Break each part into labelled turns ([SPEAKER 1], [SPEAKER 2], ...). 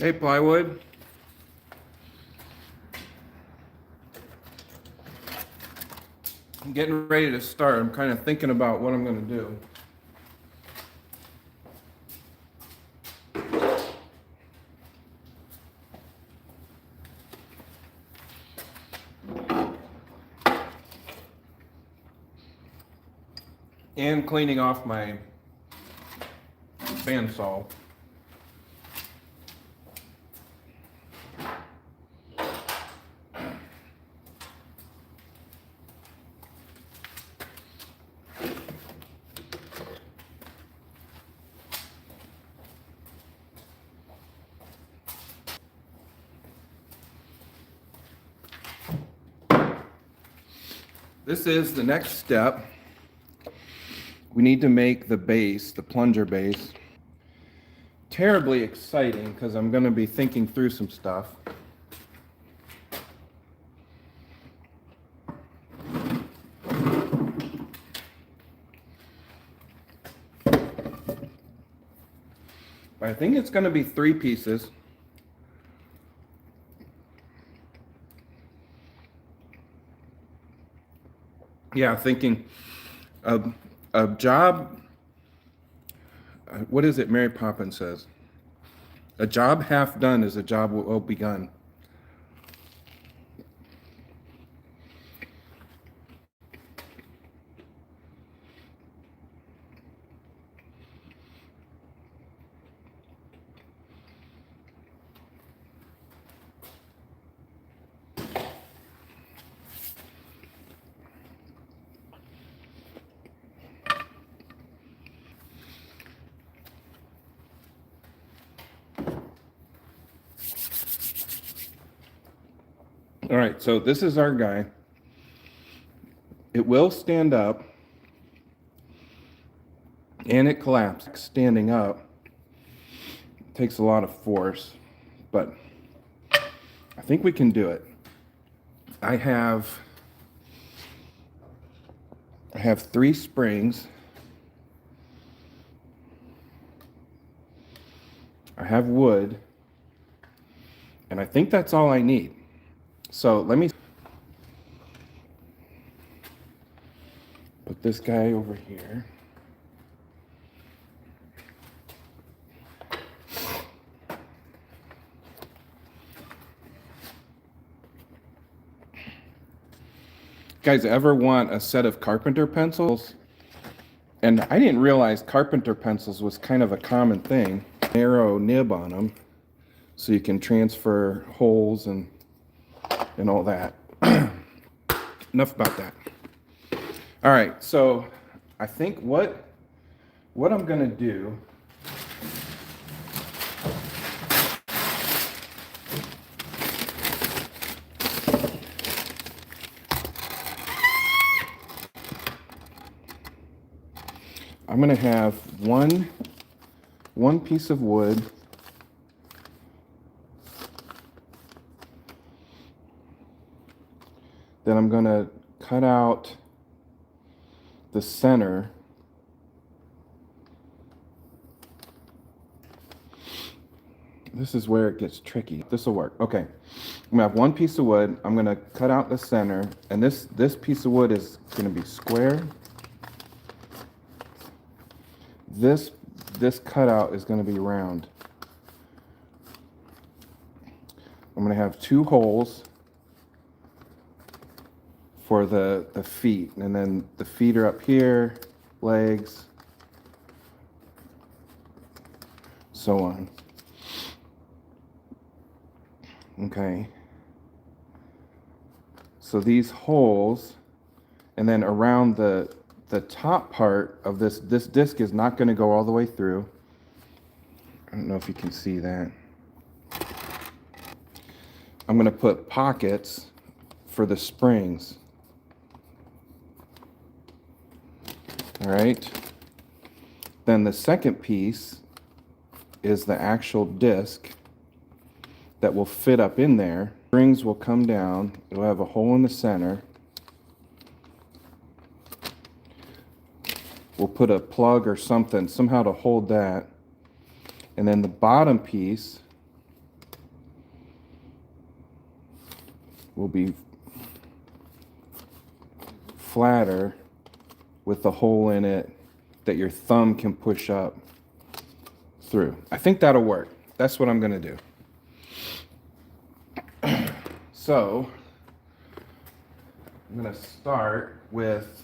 [SPEAKER 1] Hey, plywood. I'm getting ready to start. I'm kind of thinking about what I'm going to do. And cleaning off my bandsaw. This is the next step. We need to make the base, the plunger base, terribly exciting because I'm going to be thinking through some stuff. I think it's going to be 3 pieces. Yeah, thinking a job, what is it Mary Poppins says? A job half done is a job well begun. All right, so this is our guy. It will stand up and it collapses. Standing up takes a lot of force, but I think we can do it. I have 3 springs. I have wood, and I think that's all I need. So let me put this guy over here. Guys, ever want a set of carpenter pencils? And I didn't realize carpenter pencils was kind of a common thing. Narrow nib on them so you can transfer holes and all that. Enough about that. All right, so I think what I'm gonna do I'm gonna have one piece of wood. Then I'm gonna cut out the center. This is where it gets tricky. This will work. Okay, I'm gonna have one piece of wood. I'm gonna cut out the center, and this piece of wood is gonna be square. This cutout is gonna be round. I'm gonna have 2 holes for the feet, and then the feet are up here, legs, so on. Okay. So these holes, and then around the top part of this disc is not going to go all the way through. I don't know if you can see that. I'm going to put pockets for the springs. All right. Then the second piece is the actual disc that will fit up in there. Springs will come down. It'll have a hole in the center. We'll put a plug or something, somehow to hold that. And then the bottom piece will be flatter with the hole in it that your thumb can push up through. I think that'll work. That's what I'm going to do. So I'm going to start with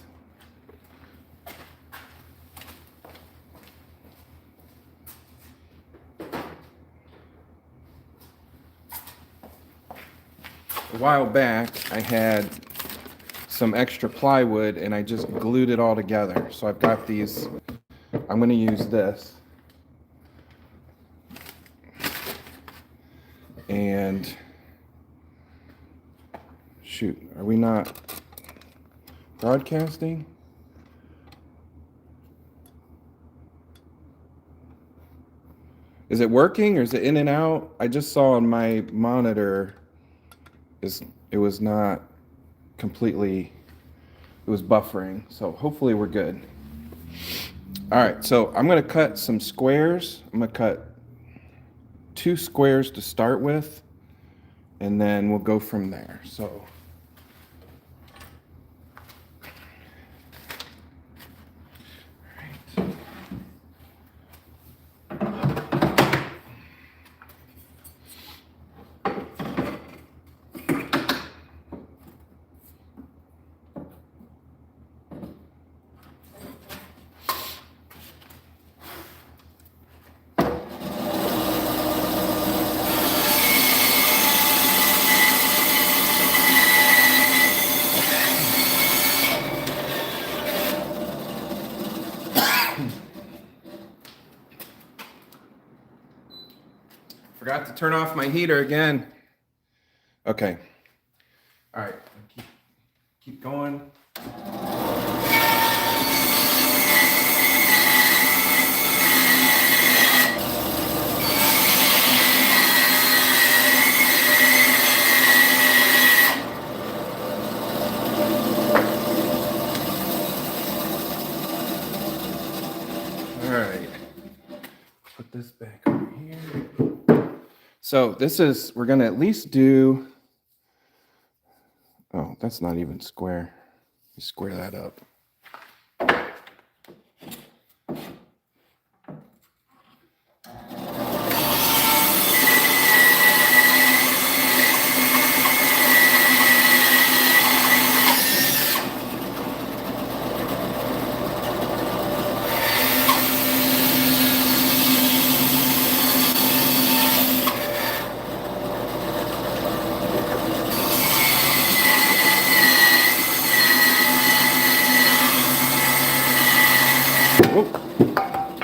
[SPEAKER 1] a while back I had some extra plywood and I just glued it all together. So I've got these, I'm going to use this. And shoot, are we not broadcasting? Is it working or is it in and out? I just saw on my monitor it was not completely, it was buffering. So hopefully we're good. All right, so I'm going to cut some squares. I'm going to cut 2 squares to start with, and then we'll go from there. So forgot to turn off my heater again. Okay. All right. Keep going. All right. Put this back over here. So this is, we're going to at least do, oh, that's not even square. You square that up.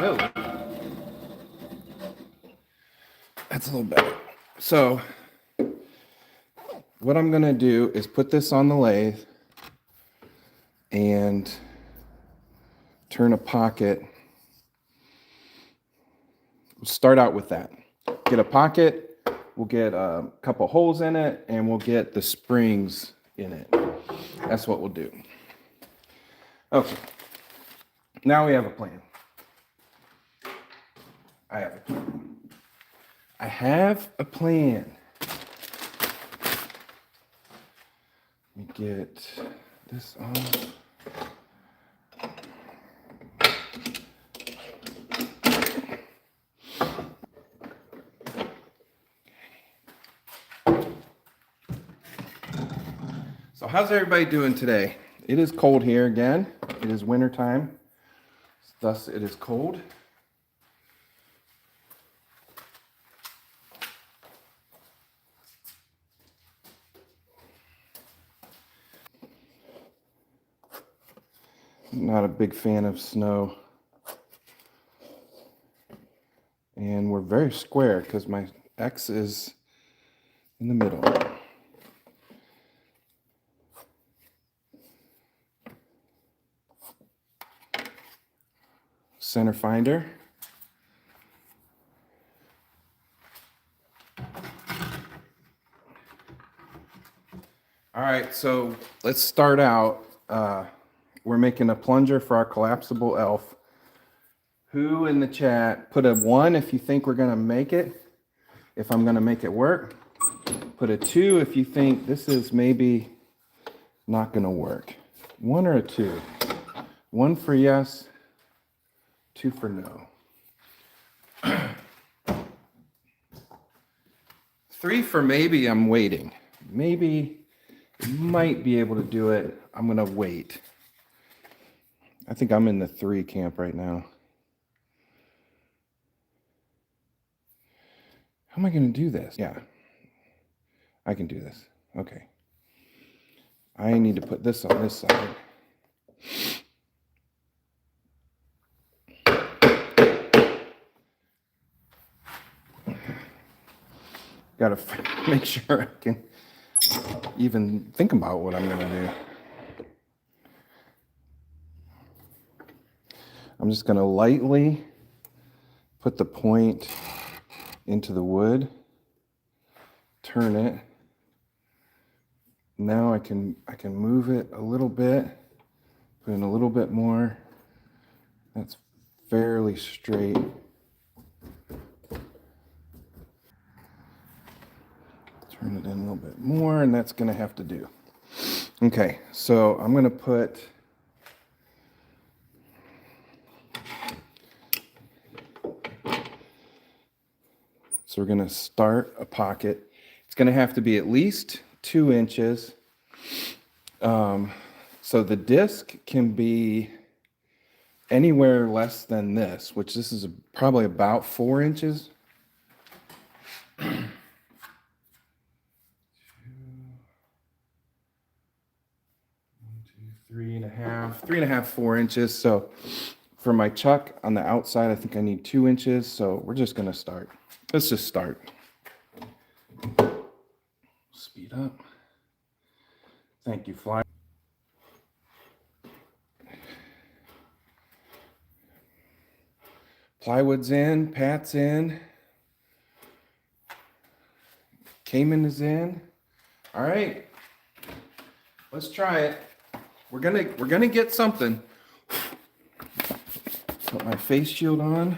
[SPEAKER 1] Oh, that's a little better. So what I'm going to do is put this on the lathe and turn a pocket. We'll start out with that. Get a pocket, we'll get a couple holes in it, and we'll get the springs in it. That's what we'll do. Okay. Now we have a plan. I have a plan. Let me get this off. So how's everybody doing today? It is cold here again. It is winter time. Thus it is cold. Not a big fan of snow. And we're very square because my X is in the middle. Center finder. All right, so let's start out. We're making a plunger for our collapsible elf. Who in the chat, put a 1 if you think we're gonna make it, if I'm gonna make it work. Put a 2 if you think this is maybe not going to work. 1 or a 2? 1 for yes, 2 for no. 3 for maybe. I'm waiting. Maybe might be able to do it. I'm going to wait. I think I'm in the 3 camp right now. How am I going to do this? Yeah, I can do this. Okay. I need to put this on this side. Got to make sure I can even think about what I'm going to do. I'm just going to lightly put the point into the wood, turn it. Now I can move it a little bit, put in a little bit more. That's fairly straight. Turn it in a little bit more, and that's going to have to do. Okay, so I'm going to put so we're going to start a pocket. It's going to have to be at least 2 inches. So the disc can be anywhere less than this, which this is probably about 4 inches. 3.5, 4 inches. So for my chuck on the outside, I think I need 2 inches. So we're just going to start. Let's just start. Speed up. Thank you, Fly. Plywood's in, Pat's in, Cayman is in. All right, let's try it. We're gonna get something. Put my face shield on.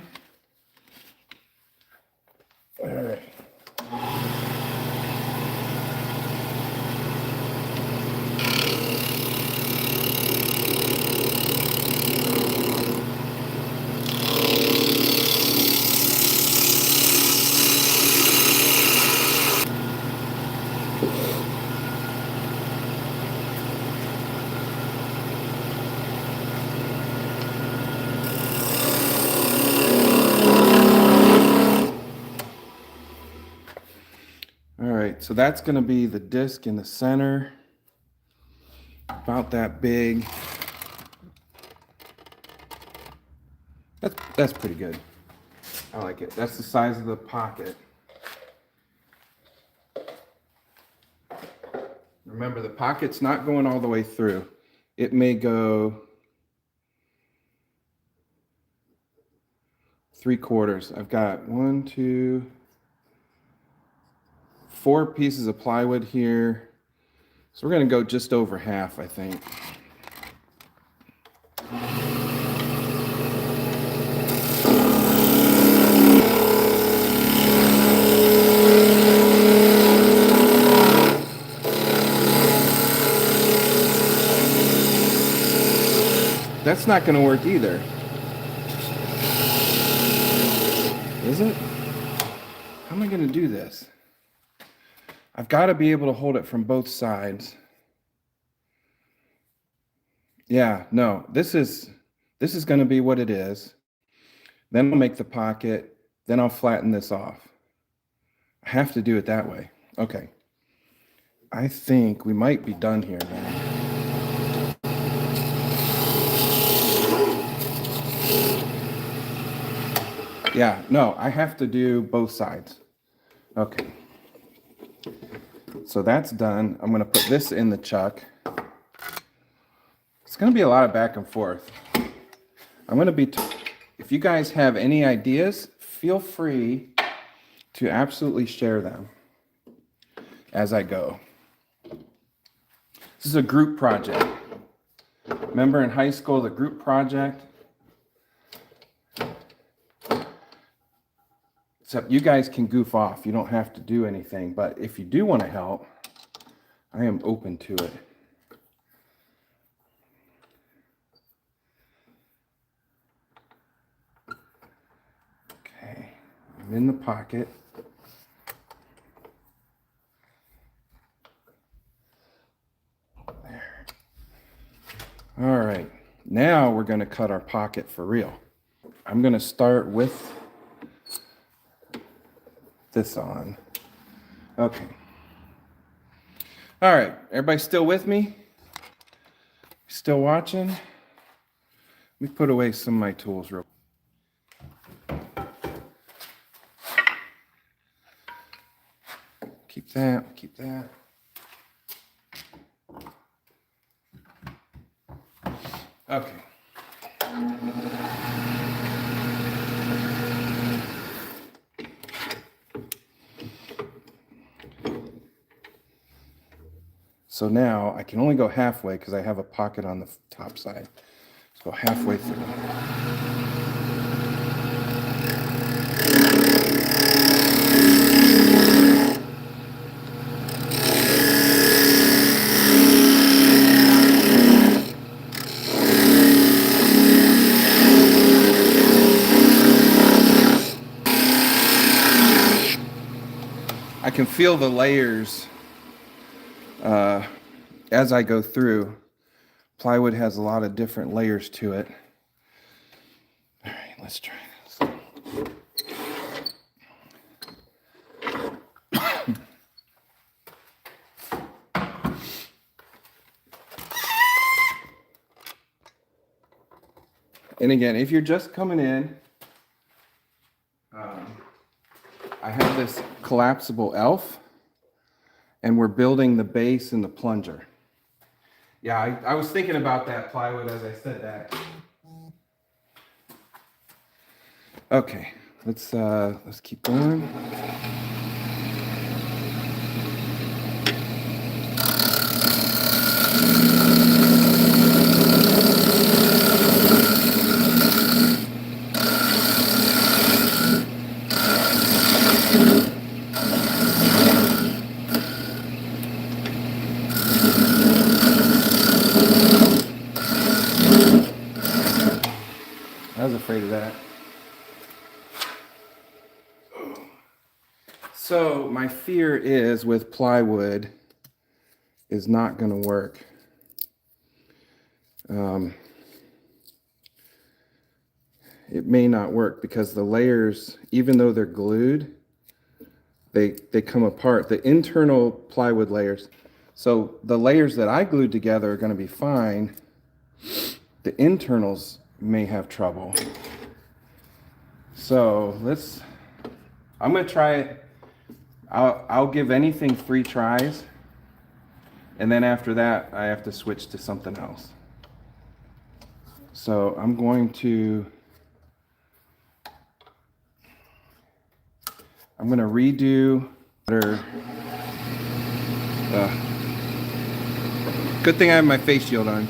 [SPEAKER 1] All right. So that's going to be the disc in the center, about that big. That's pretty good. I like it. That's the size of the pocket. Remember, the pocket's not going all the way through. It may go 3/4. I've got 1, 2, 4 pieces of plywood here. So we're going to go just over half, I think. That's not going to work either. Is it? How am I going to do this? I've got to be able to hold it from both sides. Yeah, no, this is going to be what it is. Then I'll make the pocket, then I'll flatten this off. I have to do it that way. Okay. I think we might be done here now. Yeah, no, I have to do both sides. Okay. So that's done. I'm going to put this in the chuck. It's going to be a lot of back and forth. I'm going to be, if you guys have any ideas, feel free to absolutely share them as I go. This is a group project. Remember in high school, the group project? It's Except you guys can goof off. You don't have to do anything. But if you do want to help, I am open to it. Okay, I'm in the pocket. There. All right, now we're going to cut our pocket for real. I'm going to start with this on. Okay. All right, everybody still with me? Still watching? Let me put away some of my tools real quick. Keep that, keep that. Okay. So now I can only go halfway because I have a pocket on the top side. Let's go halfway through. I can feel the layers as I go through. Plywood has a lot of different layers to it. All right, let's try this. And again, if you're just coming in, I have this collapsible elf, and we're building the base and the plunger. Yeah, I was thinking about that plywood as I said that. Okay, let's keep going. I was afraid of that. So my fear is with plywood is not going to work. It may not work because the layers, even though they're glued, they come apart. The internal plywood layers. So the layers that I glued together are going to be fine. The internals may have trouble. So I'm going to try it. I'll give anything 3 tries. And then after that, I have to switch to something else. So I'm going to redo. Good thing I have my face shield on.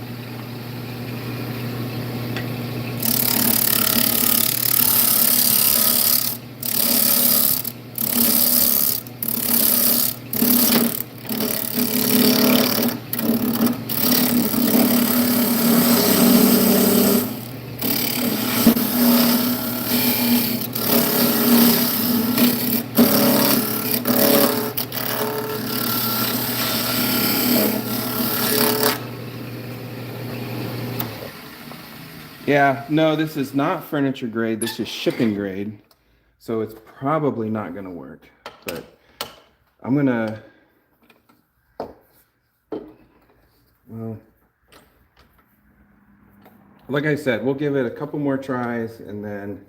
[SPEAKER 1] Yeah, no, this is not furniture grade. This is shipping grade. So it's probably not going to work. But I'm going to, well, like I said, we'll give it a couple more tries and then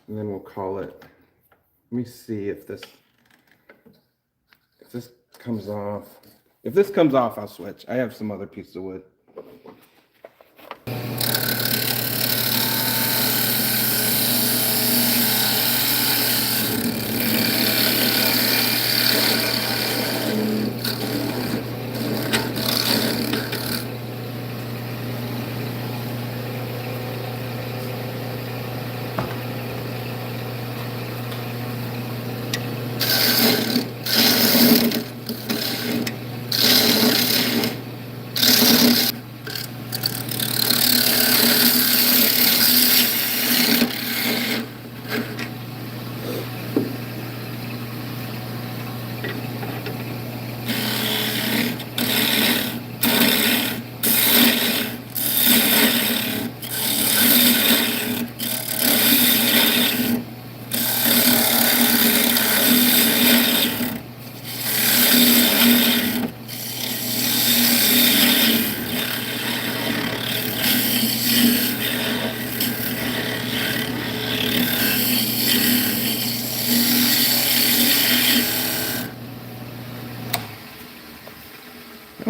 [SPEAKER 1] we'll call it. Let me see if this comes off. If this comes off, I'll switch. I have some other pieces of wood.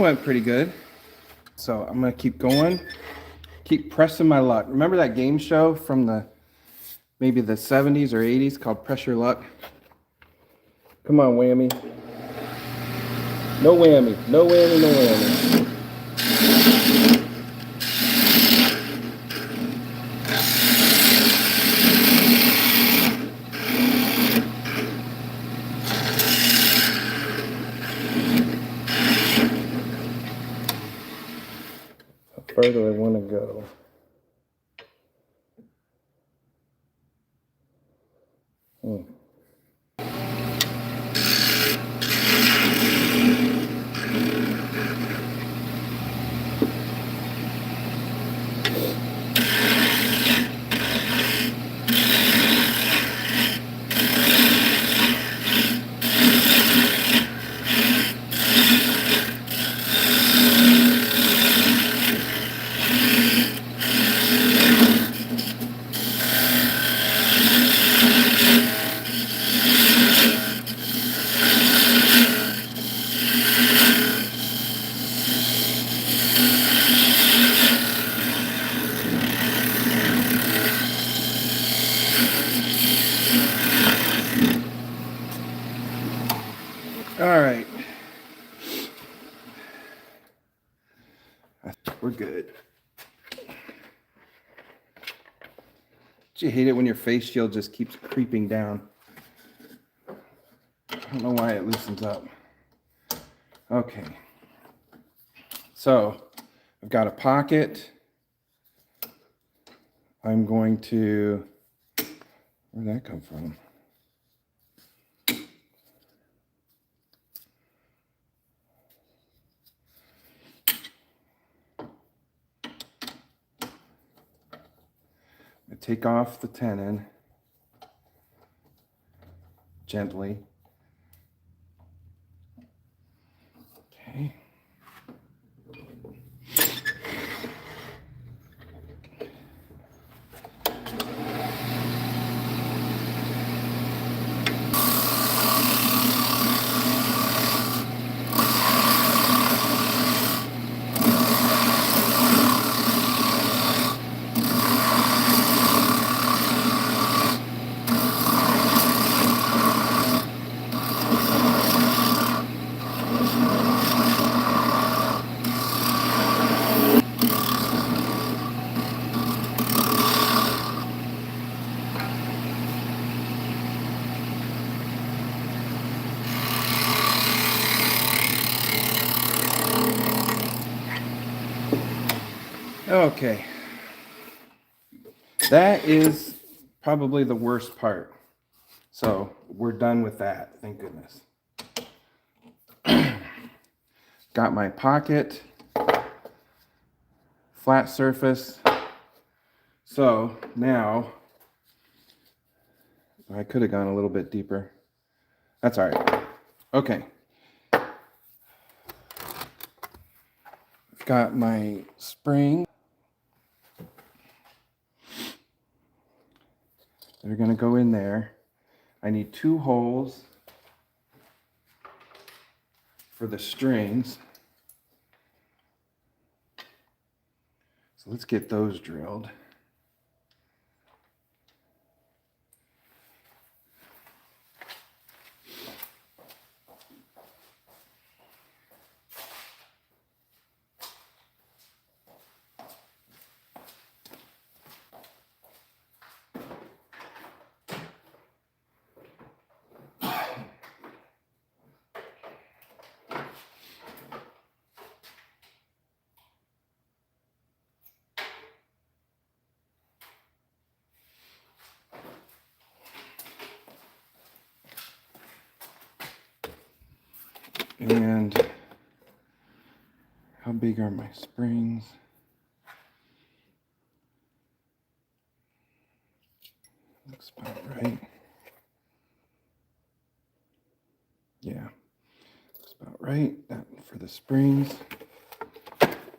[SPEAKER 1] went pretty good. So I'm gonna keep going, keep pressing my luck. Remember that game show from maybe the 70s or 80s called Press Your Luck? Come on, whammy. No whammy, no whammy, no whammy. How far do I want to go? All right. I think we're good. Do you hate it when your face shield just keeps creeping down? I don't know why it loosens up. Okay. So I've got a pocket. I'm going to, where'd that come from? Take off the tenon gently. Okay. Okay, that is probably the worst part. So we're done with that, thank goodness. Got my pocket, flat surface. So now, I could have gone a little bit deeper. That's all right. Okay. I've got my spring. They're going to go in there. I need 2 holes for the strings. So let's get those drilled. And how big are my springs? Looks about right. Yeah, looks about right. That for the springs.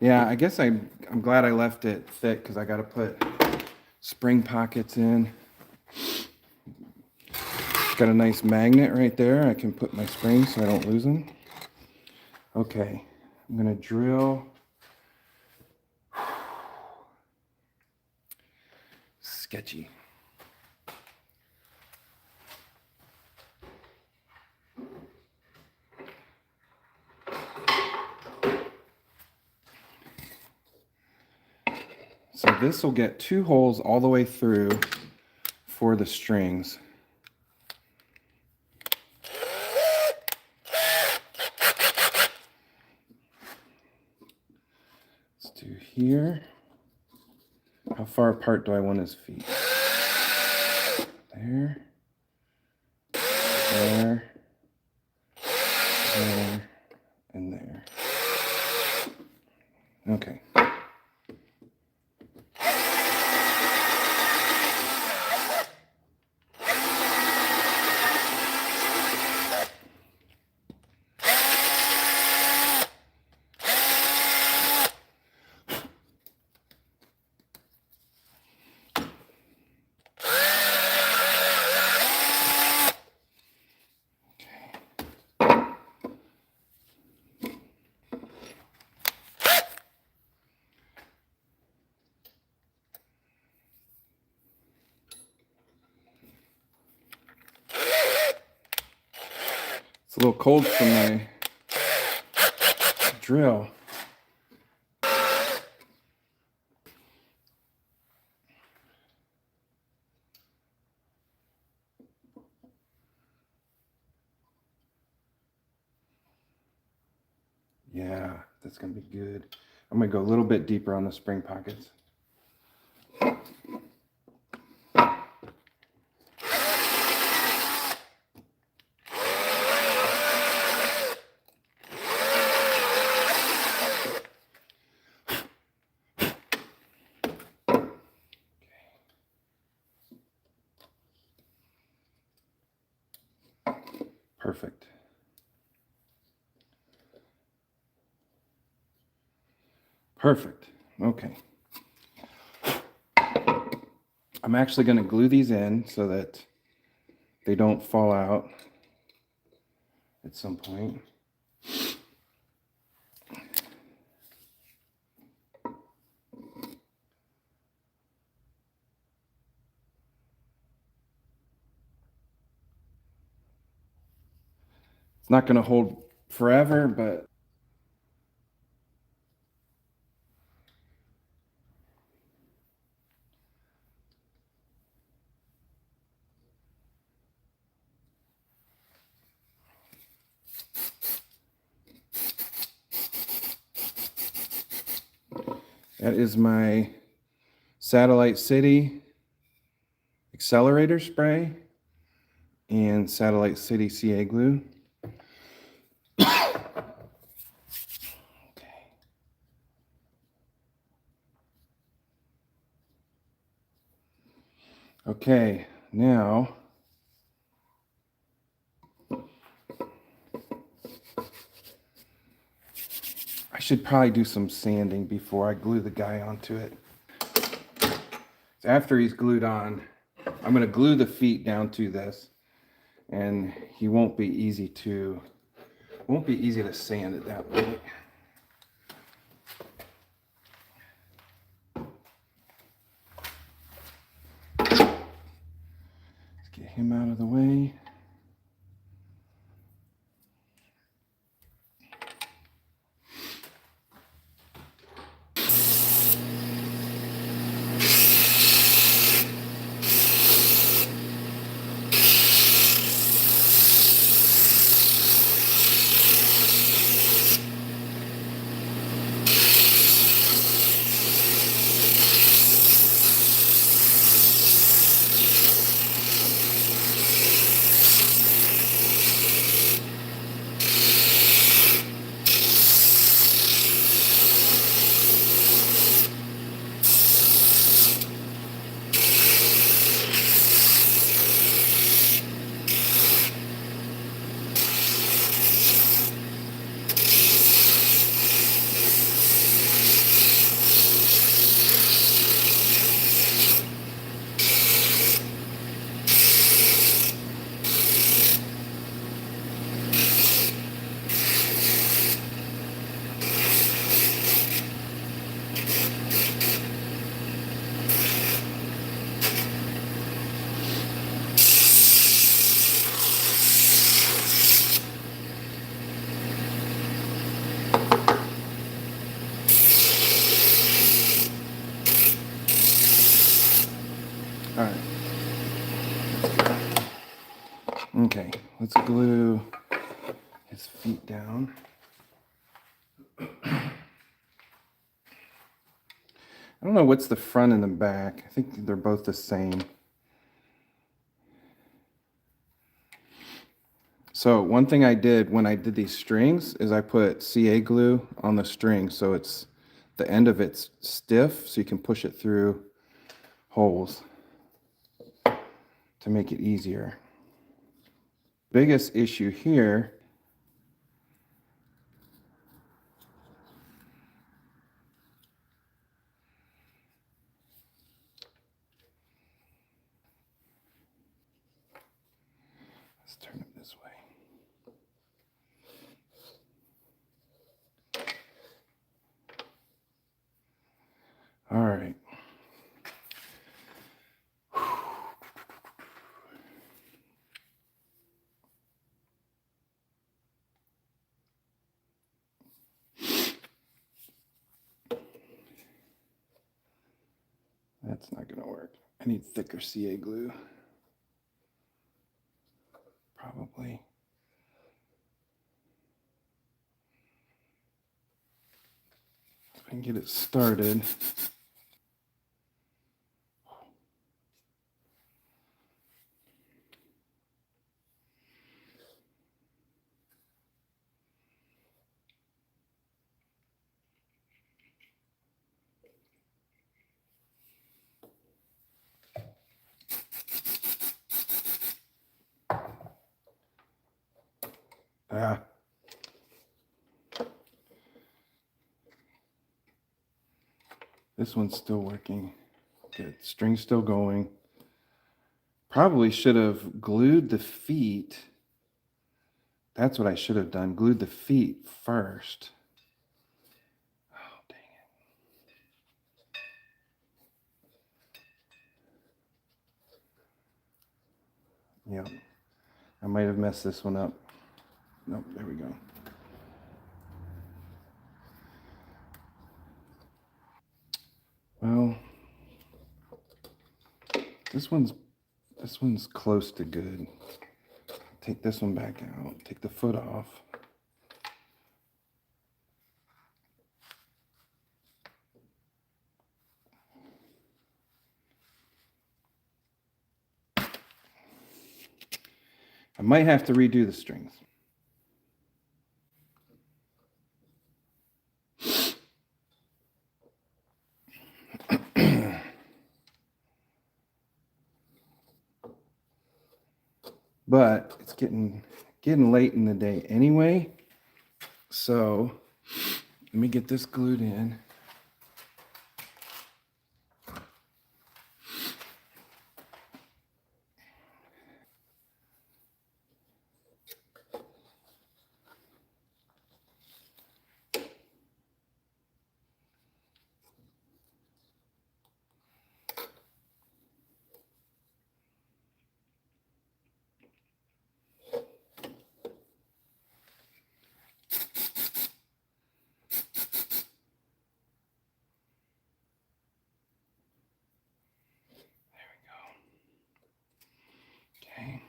[SPEAKER 1] Yeah, I guess I'm glad I left it thick because I got to put spring pockets in. Got a nice magnet right there. I can put my springs so I don't lose them. Okay, I'm going to drill. Sketchy. So this will get 2 holes all the way through for the strings. Let's do here. How far apart do I want his feet? There. There. There. And there. Okay. It's a little cold for my drill. Yeah, that's going to be good. I'm going to go a little bit deeper on the spring pockets. Perfect. Perfect. Okay. I'm actually going to glue these in so that they don't fall out at some point. It's not going to hold forever, but that is my Satellite City accelerator spray and Satellite City CA glue. Okay, now I should probably do some sanding before I glue the guy onto it. After he's glued on, I'm going to glue the feet down to this, and he won't be easy to sand at that point. Let's get him out of the way. All right. Okay, let's glue his feet down. I don't know what's the front and the back. I think they're both the same. So one thing I did when I did these strings is I put CA glue on the string so it's the end of it's stiff so you can push it through holes to make it easier. Biggest issue here let's turn it this way. All right. That's not gonna work. I need thicker CA glue. Probably. If I can get it started. Ah. This one's still working. Good. String's still going. Probably should have glued the feet. That's what I should have done. Glued the feet first. Oh, dang it. Yep. I might have messed this one up. Nope, there we go. Well, this one's close to good. Take this one back out. Take the foot off. I might have to redo the strings. But it's getting late in the day anyway. So let me get this glued in. Okay.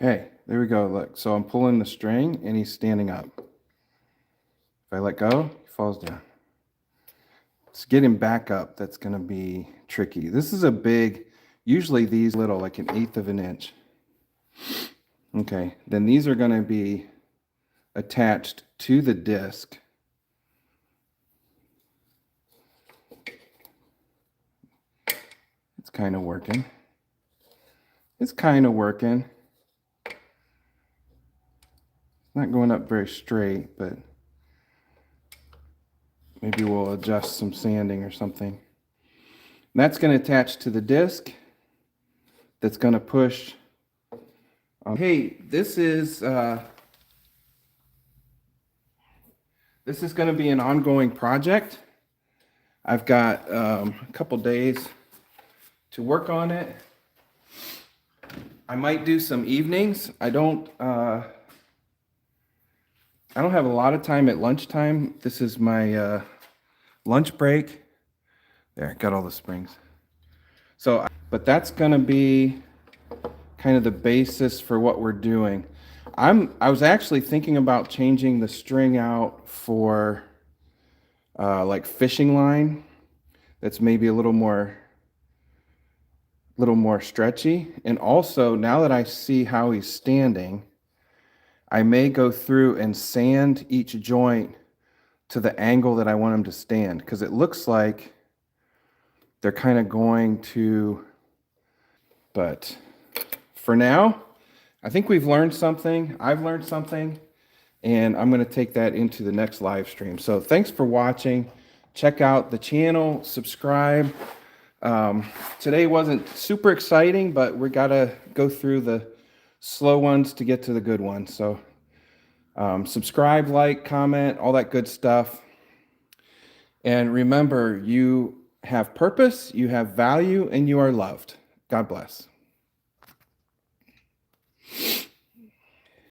[SPEAKER 1] Okay, there we go. Look, so I'm pulling the string and he's standing up. If I let go, he falls down. It's getting back up that's going to be tricky. This is a big, usually these little, like an eighth of an inch. Okay, then these are going to be attached to the disc. It's kind of working. It's kind of working. It's not going up very straight, but Maybe we'll adjust some sanding or something. And that's going to attach to the disc that's going to push. Hey, this is going to be an ongoing project. I've got a couple days to work on it. I might do some evenings. I don't have a lot of time at lunchtime. This is my lunch break. There, got all the springs. So, but that's going to be kind of the basis for what we're doing. I was actually thinking about changing the string out for like fishing line. That's maybe a little more stretchy. And also, now that I see how he's standing, I may go through and sand each joint to the angle that I want him to stand, because it looks like they're kind of going to, but for now, I think we've learned something. I've learned something, and I'm going to take that into the next live stream. So thanks for watching. Check out the channel, subscribe. Today wasn't super exciting, but we got to go through the slow ones to get to the good ones. So subscribe, like, comment, all that good stuff. And remember, you have purpose, you have value, and you are loved. God bless.